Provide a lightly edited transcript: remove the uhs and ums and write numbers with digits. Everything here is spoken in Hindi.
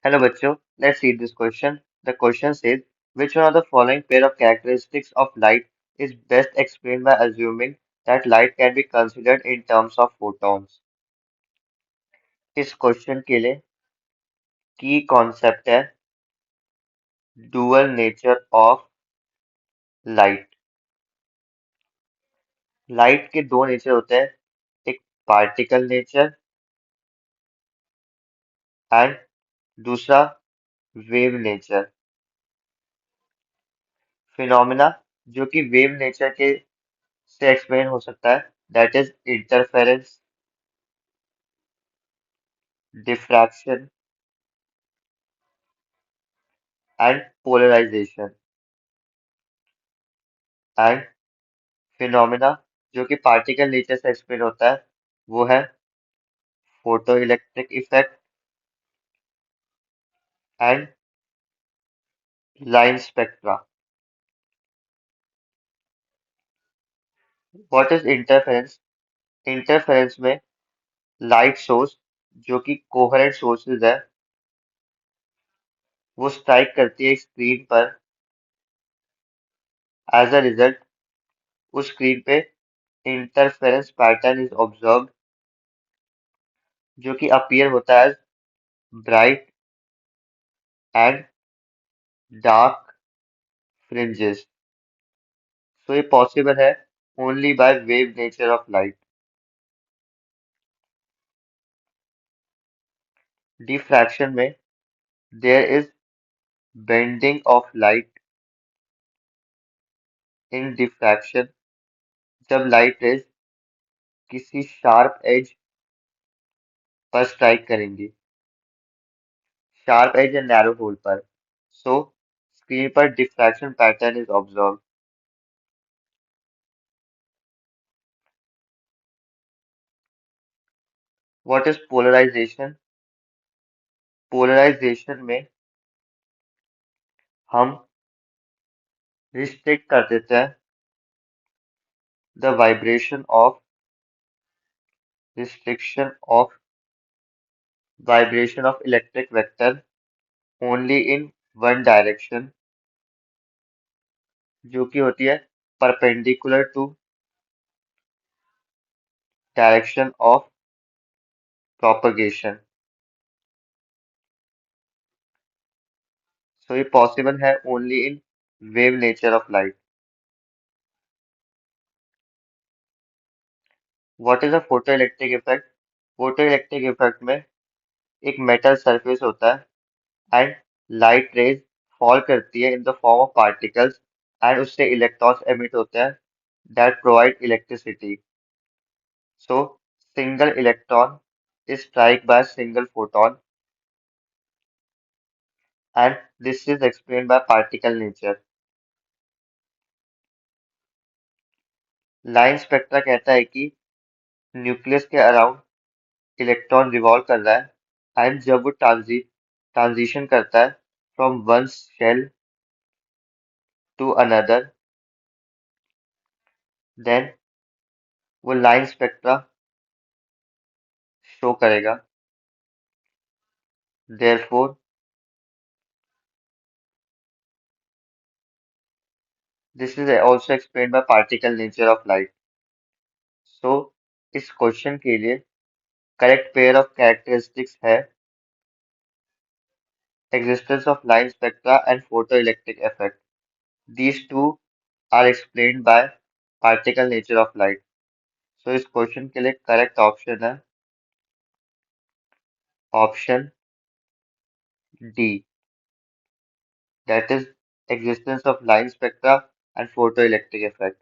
Hello बच्चों, let's read this question. The question says, which one of the following pair of characteristics of light is best explained by assuming that light can be considered in terms of photons? इस क्वेश्चन के लिए की कॉन्सेप्ट है dual nature of light. Light के दो नेचर होते हैं, एक पार्टिकल नेचर एंड दूसरा वेव नेचर। फिनोमेना जो कि वेव नेचर के से एक्सप्लेन हो सकता है, that is interference, diffraction and polarization. And phenomena जो कि पार्टिकल नेचर से एक्सप्लेन होता है वो है photo electric effect and line spectra. What is interference? Interference में लाइट सोर्स जो कि कोहेरेंट सोर्सेज है वो स्ट्राइक करती है स्क्रीन पर। एज अ रिजल्ट उस स्क्रीन पे इंटरफेरेंस पैटर्न इज ऑब्जर्व्ड जो कि अपीयर होता है bright and dark fringes. So ये पॉसिबल है only by wave nature of light. Diffraction में there is bending of light in diffraction. जब लाइट रेज किसी शार्प एज पर स्ट्राइक करेंगी, शार्प एज या नैरो होल पर, सो स्क्रीन पर diffraction pattern is observe. What is polarization? Polarization में हम रिस्ट्रिक्ट कर देते हैं the restriction of vibration of electric vector only in one direction जो कि होती है perpendicular to direction of propagation. So ये पॉसिबल है only in wave nature of light. What is a photo electric effect? Photo electric effect में एक मेटल सरफेस होता है एंड लाइट रेज फॉल करती है in the form of particles and उससे इलेक्ट्रॉन्स एमिट होते हैं that provide electricity. So single electron is strike by a single photon and this is explained by particle nature. Line spectra कहता है कि न्यूक्लियस के अराउंड इलेक्ट्रॉन रिवॉल्व कर रहा है एंड जब वो ट्रांजिशन करता है from one shell to another then वो लाइन स्पेक्ट्रा शो करेगा। Therefore this is also explained by particle nature of light. So इस क्वेश्चन के लिए करेक्ट पेयर ऑफ कैरेक्टरिस्टिक्स है existence of line spectra and photoelectric effect. These two are explained by particle nature of light. So इस क्वेश्चन के लिए करेक्ट ऑप्शन है option D, that is existence of line spectra and photoelectric effect.